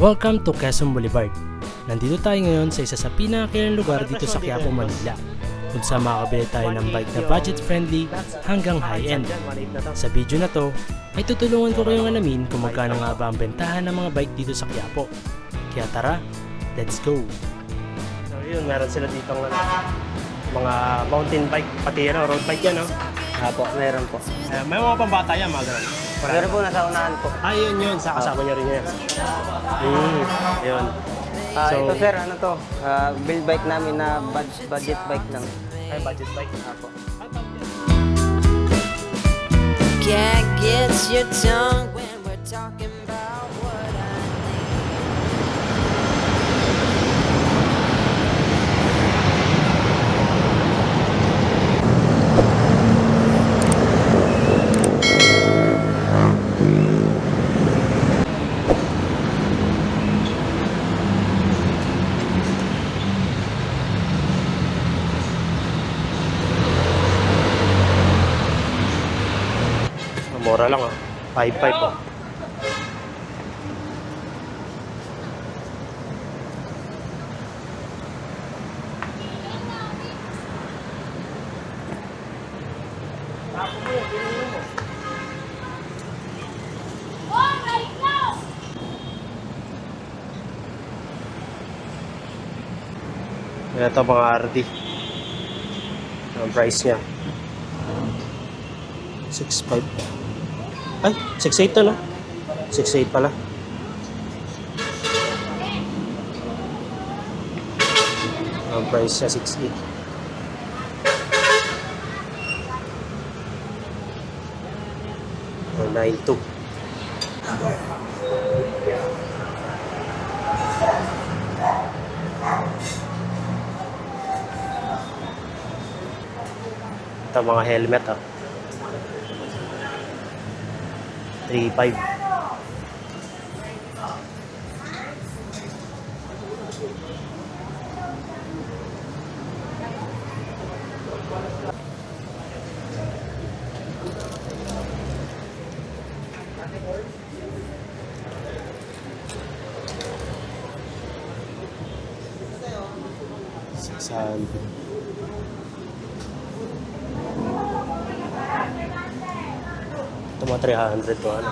Welcome to Quezon Boulevard. Nandito tayo ngayon sa isa sa pinakakilalang lugar dito sa Quiapo, Manila, kung saan makakabili tayo ng bike na budget-friendly hanggang high-end. Sa video na to, ay tutulungan ko kayong alamin kung magkano nga ba ang bentahan ng mga bike dito sa Quiapo. Kaya tara, let's go! So yun, meron sila dito mga mountain bike, pati road bike yan, no? Apo, meron po. May mga pambata yan, mga ganun. Meron po, nasa unahan po. Yun, sa kasama niya rin yan. Yun. So, Ito sir, ano to? Build bike namin na budget bike lang. Ay, budget bike. Apo. Can't get your tongue when we're talking about what I mura lang 5.5 po. Ito mga RD. Ang price niya 6.5. Ay, 6.8 to, no? 6.8 pala. Ang price niya 6.8. Or 9.2. Ito mga helmet, 3.5. Ito mga 300 to ano.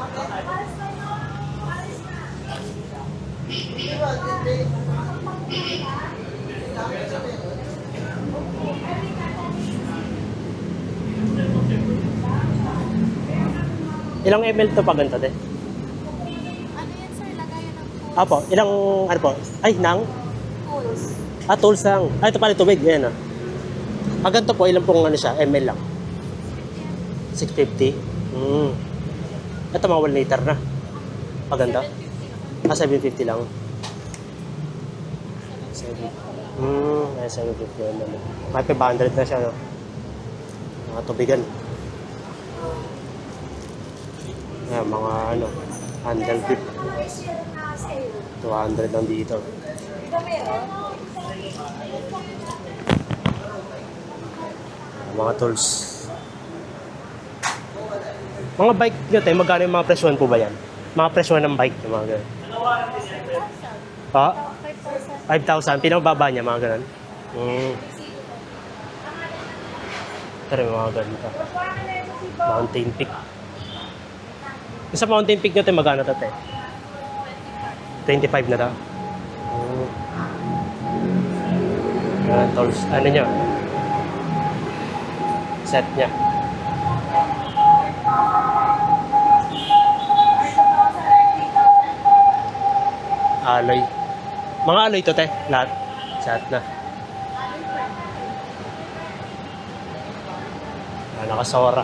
Ilang ml to pag ganito, de? Ano yan sir? Lagayan ng tools. Apo, ilang ano po? Ay, nang? Tools. Tools lang. Ito pala tubig. Yan ganito po, ilang pong ano siya? ML lang? 650? Ito mga 1 liter na. Paganda? 750 lang. 750 yan naman. May 500 na siya, no? Mga tubigan. Yan, mga ano, handle grip. 200 lang dito. Mga tools. Mga bike nyo tayo, magkano yung mga presyon po ba yan? Mga presyon ng bike, yung mga gano'n. Pa? 5,000. Pinababa niya, mga gano'n. Ito rin, mga ganito. Mountain Peak. Yung sa Mountain Peak nyo tayo, magkano ito tayo? 25 na daw. Yan, tools. Ano nyo? Set niya. Alloy. Mga alloy to, te. Lahat. Set na. Nakasora.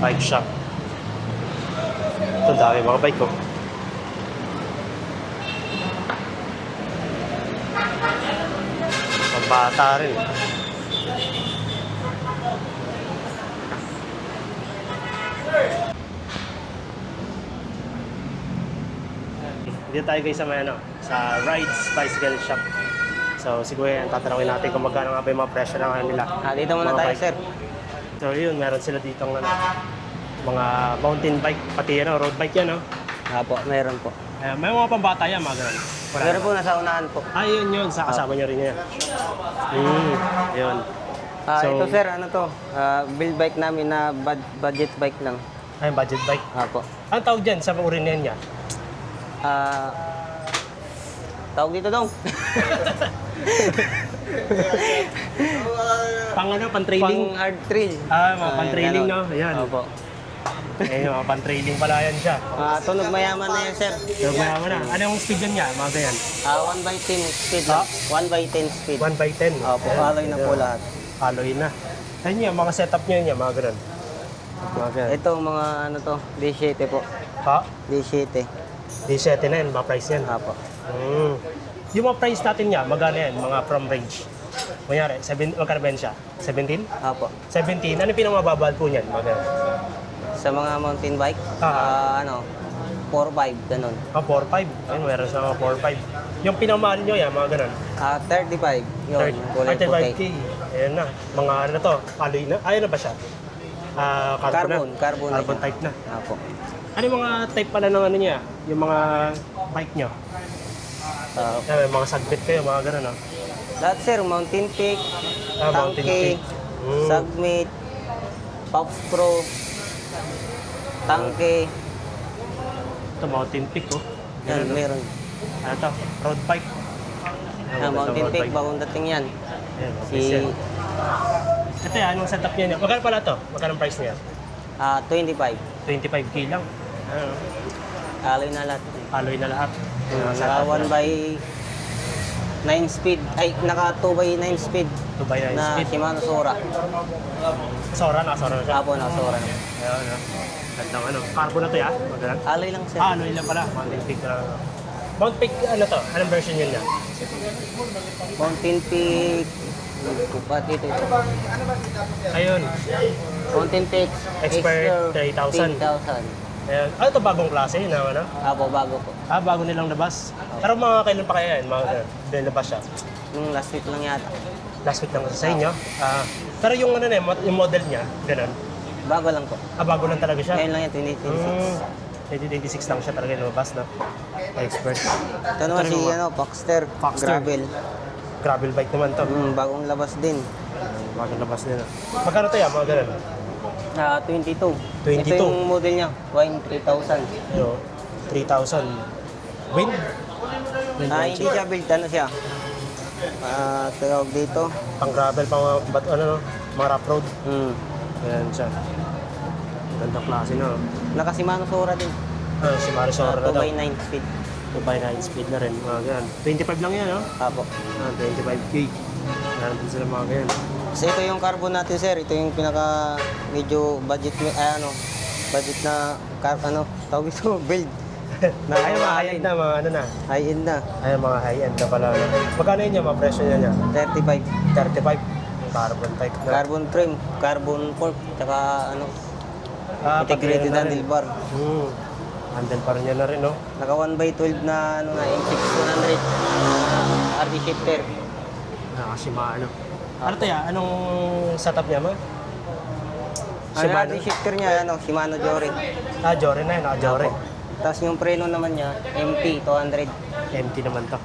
Bike shop. Ito, dami mga bike ko. Pambata rin. Dito tayo guys sa may sa Rides Bicycle Shop. So si Kuya, tatanungin natin kung magkano nga ba yung mga presyo ng nila. Dito muna Mga tayo, bike. sir. So yun, meron sila dito ng mga mountain bike, pati road bike yan, no? Apo, meron po. May mga pambata yan, mga ganun. Wala Meron na. po, nasa unahan po. Yun, sa kasama nyo rin yan. Yun. So- Ito sir, ano to? Build bike namin na budget bike lang. Ay, budget bike. Apo. Ang tawag dyan sa uri na yan niya? Tawag dito dong. Pang trailing? Pang hard trail. Mga pang-trailing, no? ganon. Ayan. Opo. Mga pang-trailing pala yan siya. Tunog mayaman na yan, sir. So, mayaman na. Ano yung speed yan niya? Mga ganyan. 1/10 speed lang. 1/10 speed. 1/10. Opo, alloy na po lahat. Alloy na. Ayun yan, mga setup niya niya, mga ganun. Mga ganun. Ito, mga ano to, D7 po. Ha? D7. D7 na yan, mga price yan. Apo. Yung mga price natin niya, magkano yan? Mga from range. Kunyari, magkano ba yan siya? 17? Apo. 17. Ano yung pinamababal po niyan? Mga ganun. Sa mga mountain bike, 4/5, ganun. 4.5. Ayun, meron sa mga 4.5. Yung pinamahal nyo yan, mga ganun. 35, yun, kulay puti. 35K. Ayan na. Mga ano na to, alloy na. Ayun na ba siya? Carbon na Carbon siya. type na. Apo. Ano yung mga type pala ng ano niya? Yung mga bike nyo? May mga sagbit kayo, mga ganun, no? Lahat sir, Mountain Peak, Mountain Tangke, Peak. Submit, Pops Pro, Tangke, Ito, Mountain Peak, oh. yan, Ganun, no? meron. Ano to? Road bike. Mountain road Peak, bike. bagong dating yan. Ayan, Si ito yan, anong setup niya niya? Magkano pala to? Magkano ang price niya? 25, 25K lang. Ano? alloy na lahat. Alloy na lahat. Naka 1/9 speed, naka 2/9 speed 2x9 na speed. Shimano Sora. Sora na siya. Apo, naka Sora na. Ayan, no? Gandang ano. Carbon na to, ya? Maganda. Alloy lang sir. Alloy lang pala. Mountain Peak na. Mount Peak, ano to? Anong version yun niya? Mountain Peak, kupat ito. Ayun. Mountain Peak, Expert 3,000. 3,000. Ayan. Ito bagong klase na ano? Apo, bago po. Bago nilang labas. Pero mga kailan pa kaya yan? Mga nilabas siya. Nung last week lang yata. Last week lang kasi sa inyo. Pero yung ano na yung model niya, ganun. Bago lang po. Bago lang talaga siya. Ngayon lang yan, 2026. 2026 lang siya talaga lumabas na. Expert. Ito naman si Paxter, Paxter. Gravel. Gravel bike naman to. Bagong labas din. Bagong labas nila. Magkano to yan? Mga ganun. 22. 22. Ito yung model niya, Wine 3000. Yo, 3,000. Wind? Hindi siya built, ano siya? Tawag dito. Pang gravel, pang mga rough road. Ayan siya. Gandang klase na. Naka Shimano Sora din. Si Marisol na daw. 2/9 speed. 2x9 speed na rin. Mga ganyan. 25 lang yan, no? Apo. 25K. Meron din sila mga ganyan. So ito yung carbon natin sir, ito yung pinaka medyo budget budget na tawag ito, build. Ay, mga high-end na, mga ano na. High-end na. Ay, mga high-end na pala. Magkano yun yung mga presyo niya? 35. 35. Carbon type na. Carbon trim, carbon fork, tsaka integrated handlebar. Handle pa rin yan na rin, no? Naka 1/12 na MX100 RD shifter. Shimano. Ano to ya? Anong setup niya, ma? Ang RD shifter niya, Shimano Jory. Jory na yun. Jory. Tapos yung preno naman niya, MT 200. Empty naman to.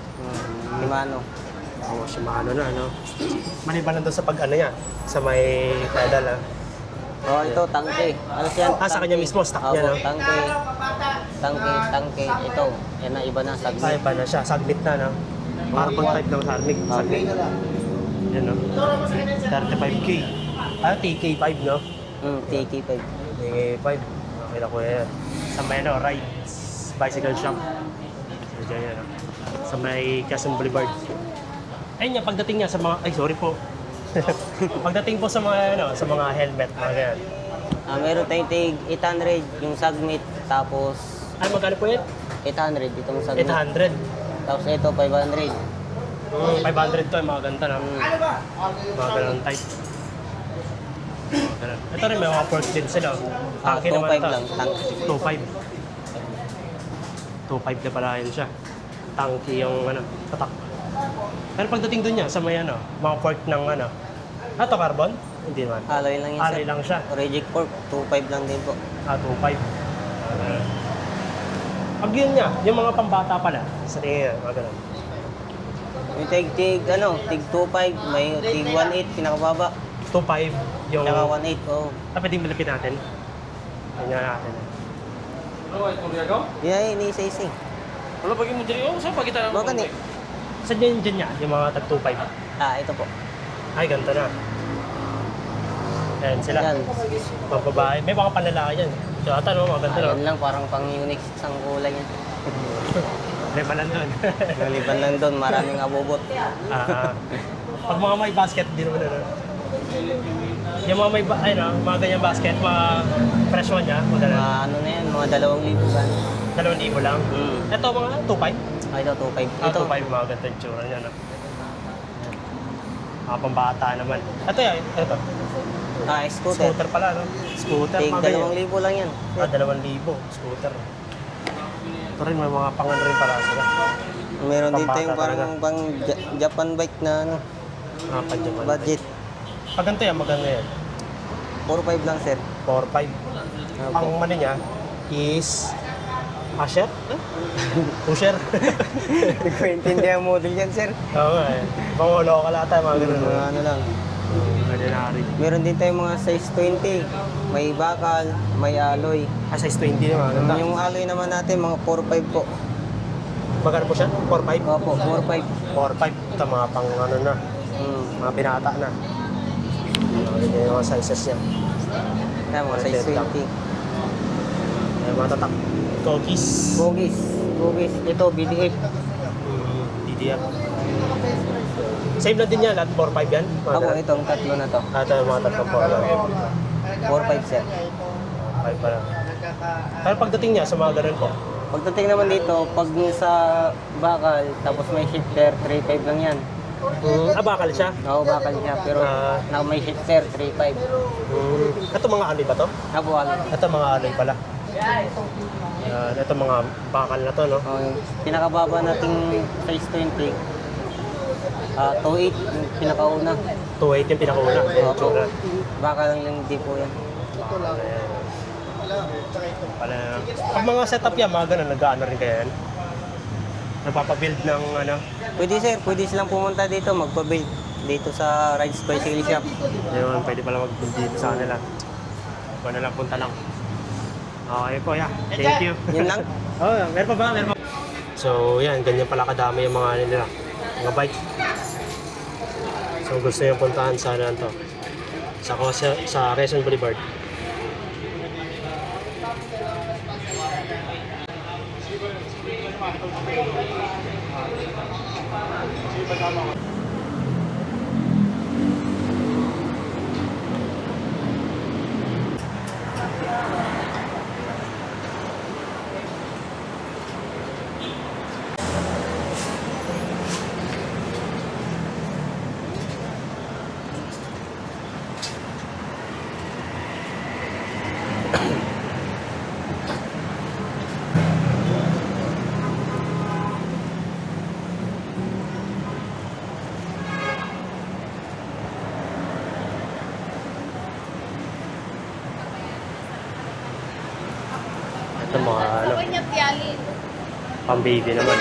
Shimano. Shimano na, no? Maliban na doon sa pag-ano niya, sa may pedal, Ito, tangke. Ano siya? sa kanya mismo, stock niya, no? Tangke. Ito. Yan na, iba na, saglit. Ay, pa na siya. Saglit na, no? Carbon type ng harnik. Saglit. Yan, no? 35K. TK5, no? TK5. TK5. Okay na ko yan. Sa may, Rides Bicycle Shop. So, dyan yan, no? Sa may Quezon Boulevard. Ayun nga, pagdating niya sa mga... Ay, sorry po. Pagdating po sa mga, sa mga helmet, mga ganyan. Meron tayong tig 800 yung Sagmit, tapos Ay, magkano po yan? 800 itong Sagmit. 800. Tapos ito 500. 500 to, yung mga ganda na. Mga ganun type. Mga ganun. Ito rin, may mga pork din sila. Tangke naman 2.5 ito. lang, tank. 2.5. 2.5 na pala yun siya. Tangke yung tatak. Pero pagdating dun niya, sa may mga pork ng to carbon? Hindi naman. Alloy lang yun, Alloy sir. lang siya. Reject pork, 2.5 lang din po. 2.5. Pag yun niya, yung mga pambata pala, sa tingin niya, mga ganun. Yung tig 2.5, may tig 1.8, pinakababa. 2.5 yung... Tsaka 1.8, oh. Pwedeng malapit natin. Tingnan natin. Yan, ini-isa-isa. Wala pagi mo diri. Oh, saan pa kita? Mga gani. Saan yun dyan niya, yung mga tag 2.5? Ito po. Ay, ganito na. Ayan sila. Yan. Mga babae. May mga panlalaki yan. So, ata no, mga ganda no? Yan lang, parang pang-unique isang kulay yan. May palan doon. Naliban lang doon, maraming abobot. Pag mga may basket, di naman yung mga may, mga ganyang basket, mga presyo niya, maganda. Mga ano na yan, mga 2,000 gan. 2,000 lang. Ito mga 2.5? Ito, 2.5. Ito, 2.5, mga ganda yung tsura niya. No? Mga pambata naman. Ito yan, ito. scooter. Scooter pala, no? Scooter, Tig mga ganyan. 2,000 lang yan. 2,000, scooter. Ito rin, may mga pangan rin pala sila. Meron din Pambata tayong parang talaga. pang Japan bike na Padyaman. budget. Pag ganito yan, maganda yan. 4.5 lang, sir. 4.5. Ang mani niya is... Asher? Pusher? Hindi ko intindihan ang model yan, sir. Oo nga eh. Pang local ata, mga ganun. Mga ano lang. Ordinary. Meron din tayong mga size 20. May bakal, may alloy. Size 20 na mga ganda. Yung alloy naman natin, mga 4.5 po. Magkano po siya? 4.5? Opo, 4.5. 4.5. Ito mga pang na. Mga binata na. Ito yung mga sizes niya. Yan, mga size 20. Ay, mga tatak. Cookies. Bogis. Bogis. Ito, BDF. DDF. Same lang din yan, lahat 4.5 yan? Ako, itong tatlo na to. Ito yung mga tatlong 4.5, sir. 5 pa lang. Pero pagdating niya sa mga ganun po, Pagdating naman dito, pag sa bakal, tapos may shifter, 3.5 lang yan. bakal siya. Oo, bakal siya. Pero na may shifter, 3.5. Ito mga alloy ba to? Ako, Ito mga alloy pala. Ito mga bakal na to, no? yung pinakababa nating size 20, 2.8 yung pinakauna. 2.8 yung pinakauna. Yung Opo. tsura. Bakal lang yung di po yan. Pala. Pag mga setup yan, mga ganun, nag-ano rin kaya yan? Nagpapabuild ng Pwede, sir, pwede silang pumunta dito, magpa-build dito sa Rides Bicycle Shop. Yun, pwede pala mag-build dito sa kanila. Kung na lang, punta lang. Okay po, yeah. Thank you. Yun lang. Meron pa ba? Meron pa. So, yan, ganyan pala kadami yung mga nila. Mga bike. So, gusto yung puntahan sa to. Sa Quezon Boulevard. Ito mga pang-baby naman.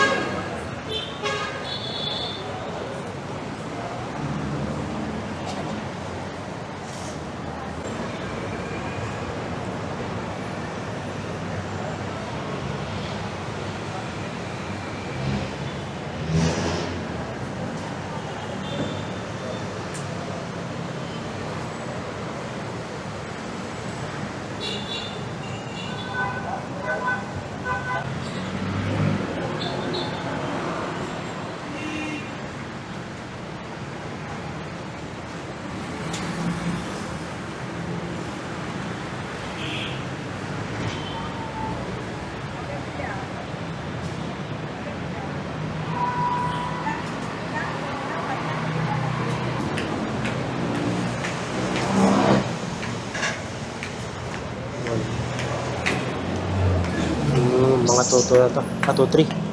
mga 2 na to. 2-3.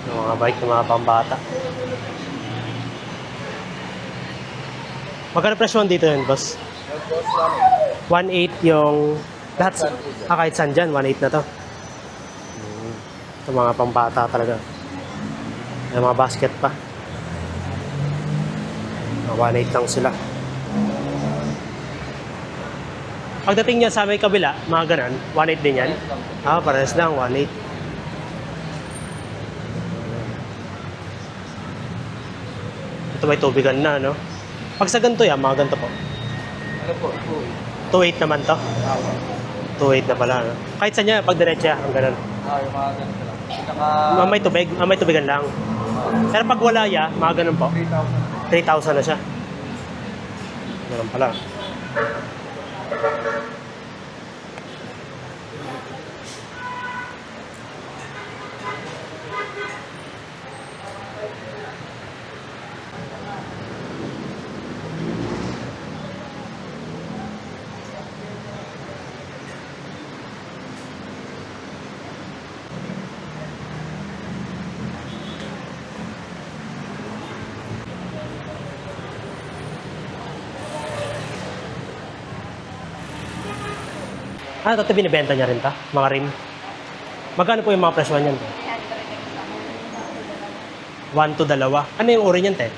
Yung mga bike ng mga pambata. Magkano presyo dito yun, boss? 1.8 yung lahat. Kahit saan dyan, 1.8 na to. Ito mga pambata talaga. May mga basket pa. 1.8 lang sila. Pagdating niya sa may kabila, mga ganun, 1.8 din yan. Parehas lang, 1.8. Ito may tubigan na, no? Pag sa ganito yan, mga ganito po. Ano po? 2.8 naman to. 2.8 na pala, no? Kahit saan niya, pag diretsa, ang ganun. Yung mga ganito lang. May tubig, may tubigan lang. Pero pag wala ya, mga ganun po. 3,000 na siya. Ganun pala. Ito binibenta niya rin ta? Mga rim? Magkano po yung mga presyo niyan? 1 to 2. Ano yung uri niyan, te?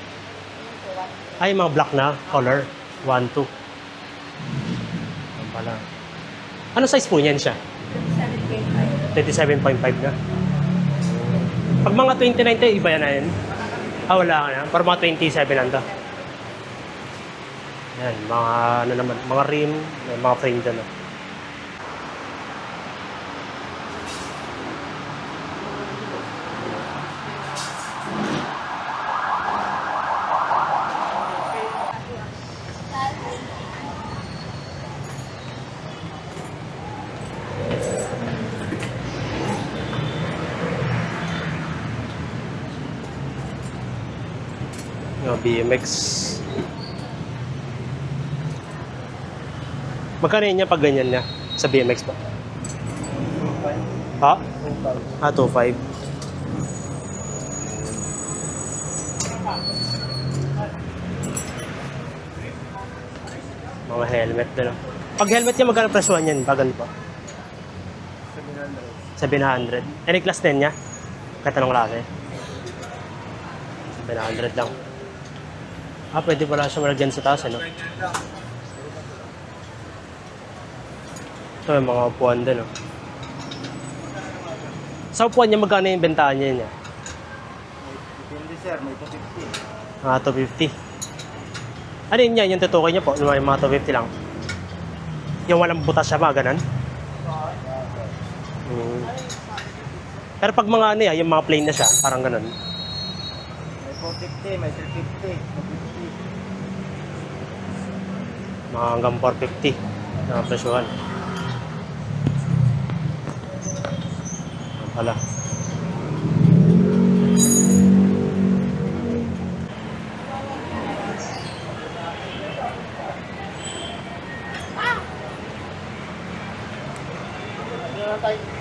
Ay, mga black na color. 1 to. Ano pala? Ano size po niyan siya? 27.5 na. Pag mga 29, te, iba yan na yun? Wala ka na. Para mga 27 lang to. Yan, mga ano naman, mga rim, mga frame dyan. BMX. Magkano yun niya pag ganyan niya sa BMX ba? Ha? 2.5. Mga helmet na. Pag helmet niya, magkano presyohan yan? Bagan pa? 700. Any class din niya? Kahit anong klase? 700 lang. Pwede pala siya malagyan sa taas, ano? Ito yung mga upuan din, oh. Sa upuan niya, magkano yung bentahan niya? Depende, sir. May 250. 250. Ano yun yan? Yung tutukoy niya po? Yung mga 250 lang? Yung walang butas siya ba? Ganun? Pero pag mga ano yung mga plain na siya, parang ganun. May 450, may 350. Mga hanggang 450 na presyuhan. Ala. Ano tayo?